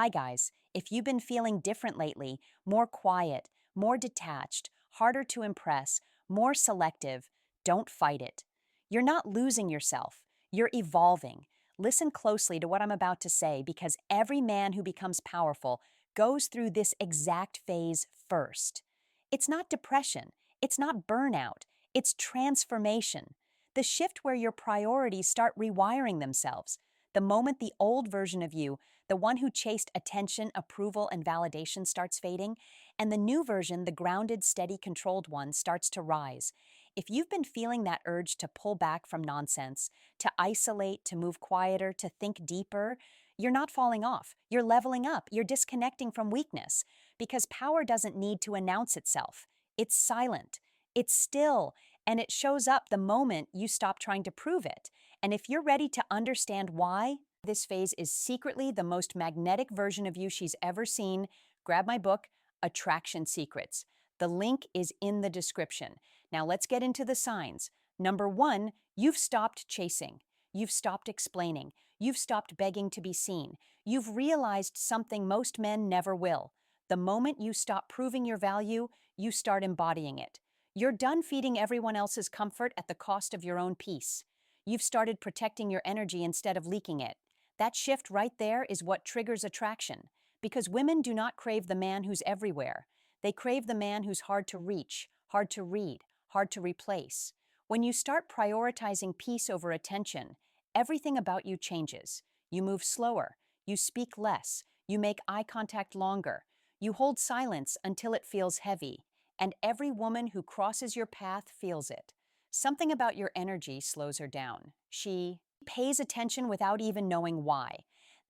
Hi guys, if you've been feeling different lately, more quiet, more detached, harder to impress, more selective, don't fight it. You're not losing yourself, you're evolving. Listen closely to what I'm about to say because every man who becomes powerful goes through this exact phase first. It's not depression, it's not burnout, it's transformation. The shift where your priorities start rewiring themselves. The moment the old version of you, the one who chased attention, approval, and validation, starts fading, and the new version, the grounded, steady, controlled one, starts to rise. If you've been feeling that urge to pull back from nonsense, to isolate, to move quieter, to think deeper, you're not falling off. You're leveling up. You're disconnecting from weakness. Because power doesn't need to announce itself. It's silent. It's still. And it shows up the moment you stop trying to prove it. And if you're ready to understand why this phase is secretly the most magnetic version of you she's ever seen, grab my book, Attraction Secrets. The link is in the description. Now let's get into the signs. Number one, you've stopped chasing. You've stopped explaining. You've stopped begging to be seen. You've realized something most men never will. The moment you stop proving your value, you start embodying it. You're done feeding everyone else's comfort at the cost of your own peace. You've started protecting your energy instead of leaking it. That shift right there is what triggers attraction. Because women do not crave the man who's everywhere. They crave the man who's hard to reach, hard to read, hard to replace. When you start prioritizing peace over attention, everything about you changes. You move slower, you speak less, you make eye contact longer, you hold silence until it feels heavy, and every woman who crosses your path feels it. Something about your energy slows her down. She pays attention without even knowing why.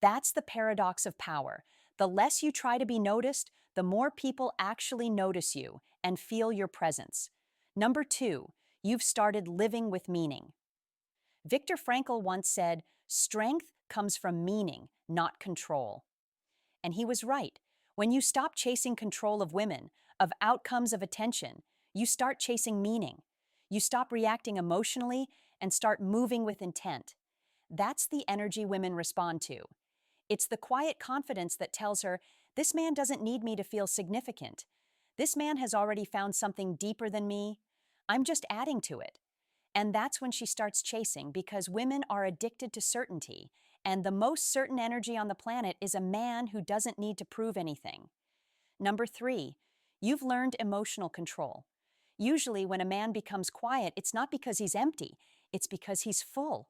That's the paradox of power. The less you try to be noticed, the more people actually notice you and feel your presence. Number two, you've started living with meaning. Viktor Frankl once said, "Strength comes from meaning, not control." And he was right. When you stop chasing control of women, of outcomes of attention, you start chasing meaning. You stop reacting emotionally and start moving with intent. That's the energy women respond to. It's the quiet confidence that tells her, this man doesn't need me to feel significant. This man has already found something deeper than me. I'm just adding to it. And that's when she starts chasing because women are addicted to certainty. And the most certain energy on the planet is a man who doesn't need to prove anything. Number three, you've learned emotional control. Usually when a man becomes quiet, it's not because he's empty. It's because he's full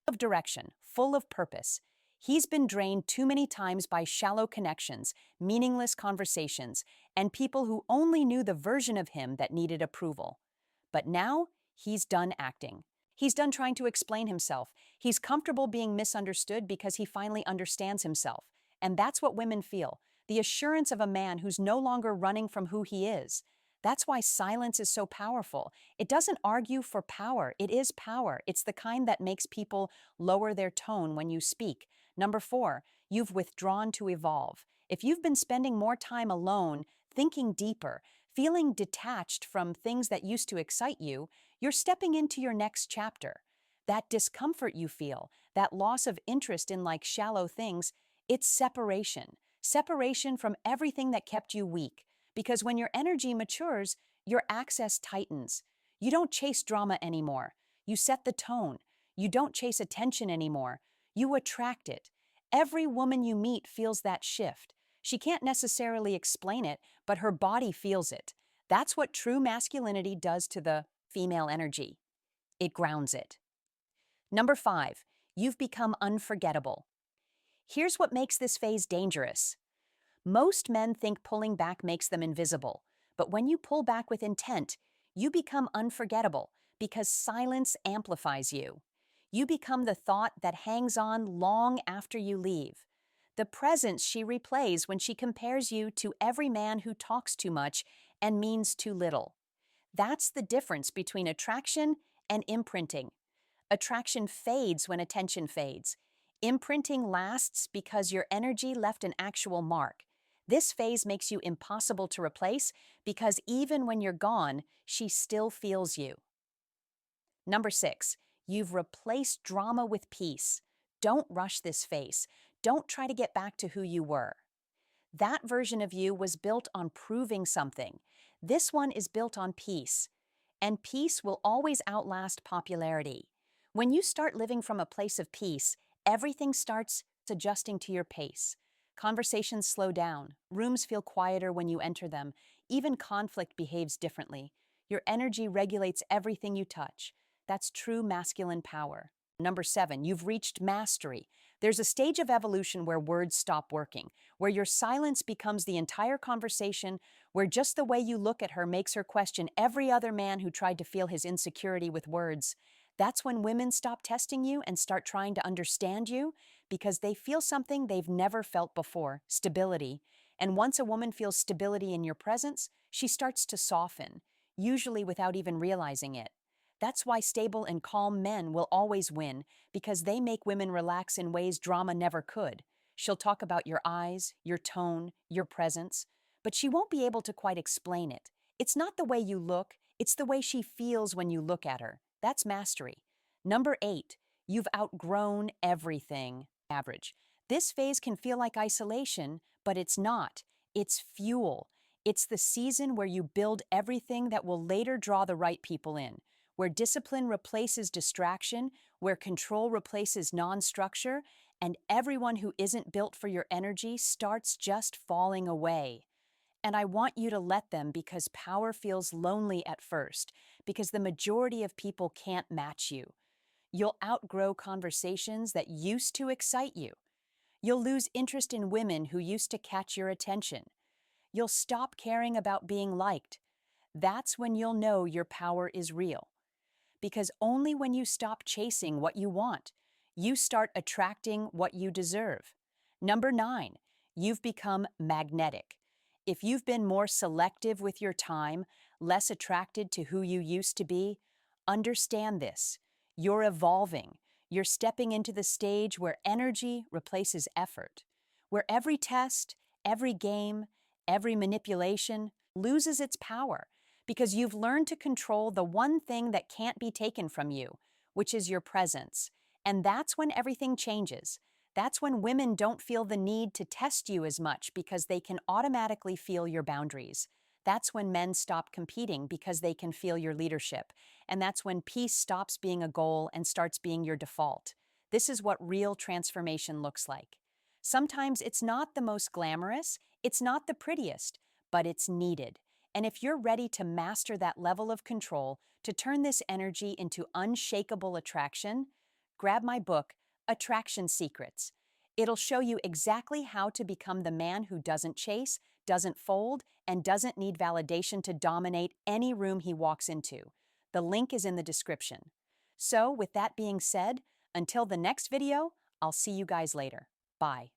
of direction, full of purpose. He's been drained too many times by shallow connections, meaningless conversations, and people who only knew the version of him that needed approval. But now, he's done acting. He's done trying to explain himself. He's comfortable being misunderstood because he finally understands himself. And that's what women feel, the assurance of a man who's no longer running from who he is. That's why silence is so powerful. It doesn't argue for power. It is power. It's the kind that makes people lower their tone when you speak. Number four, you've withdrawn to evolve. If you've been spending more time alone, thinking deeper, feeling detached from things that used to excite you, you're stepping into your next chapter. That discomfort you feel, that loss of interest in like shallow things, it's separation. Separation from everything that kept you weak. Because when your energy matures, your access tightens. You don't chase drama anymore. You set the tone. You don't chase attention anymore. You attract it. Every woman you meet feels that shift. She can't necessarily explain it, but her body feels it. That's what true masculinity does to the female energy. It grounds it. Number five, you've become unforgettable. Here's what makes this phase dangerous. Most men think pulling back makes them invisible, but when you pull back with intent, you become unforgettable because silence amplifies you. You become the thought that hangs on long after you leave. The presence she replays when she compares you to every man who talks too much and means too little. That's the difference between attraction and imprinting. Attraction fades when attention fades. Imprinting lasts because your energy left an actual mark. This phase makes you impossible to replace because even when you're gone, she still feels you. Number six, you've replaced drama with peace. Don't rush this phase. Don't try to get back to who you were. That version of you was built on proving something. This one is built on peace. And peace will always outlast popularity. When you start living from a place of peace, everything starts adjusting to your pace. Conversations slow down, rooms feel quieter when you enter them, even conflict behaves differently. Your energy regulates everything you touch. That's true masculine power. Number 7, you've reached mastery. There's a stage of evolution where words stop working, where your silence becomes the entire conversation, where just the way you look at her makes her question every other man who tried to feel his insecurity with words. That's when women stop testing you and start trying to understand you because they feel something they've never felt before, stability. And once a woman feels stability in your presence, she starts to soften, usually without even realizing it. That's why stable and calm men will always win, because they make women relax in ways drama never could. She'll talk about your eyes, your tone, your presence, but she won't be able to quite explain it. It's not the way you look, it's the way she feels when you look at her. That's mastery. Number 8, you've outgrown everything. Average. This phase can feel like isolation, but it's not. It's fuel. It's the season where you build everything that will later draw the right people in, where discipline replaces distraction, where control replaces non-structure, and everyone who isn't built for your energy starts just falling away. And I want you to let them, because power feels lonely at first, because the majority of people can't match you. You'll outgrow conversations that used to excite you. You'll lose interest in women who used to catch your attention. You'll stop caring about being liked. That's when you'll know your power is real. Because only when you stop chasing what you want, you start attracting what you deserve. Number 9, you've become magnetic. If you've been more selective with your time, less attracted to who you used to be, understand this. You're evolving. You're stepping into the stage where energy replaces effort, where every test, every game, every manipulation loses its power, because you've learned to control the one thing that can't be taken from you, which is your presence. And that's when everything changes. That's when women don't feel the need to test you as much, because they can automatically feel your boundaries. That's when men stop competing, because they can feel your leadership. And that's when peace stops being a goal and starts being your default. This is what real transformation looks like. Sometimes it's not the most glamorous, it's not the prettiest, but it's needed. And if you're ready to master that level of control, to turn this energy into unshakable attraction, grab my book, Attraction Secrets. It'll show you exactly how to become the man who doesn't chase, doesn't fold, and doesn't need validation to dominate any room he walks into. The link is in the description. So, with that being said, until the next video, I'll see you guys later. Bye.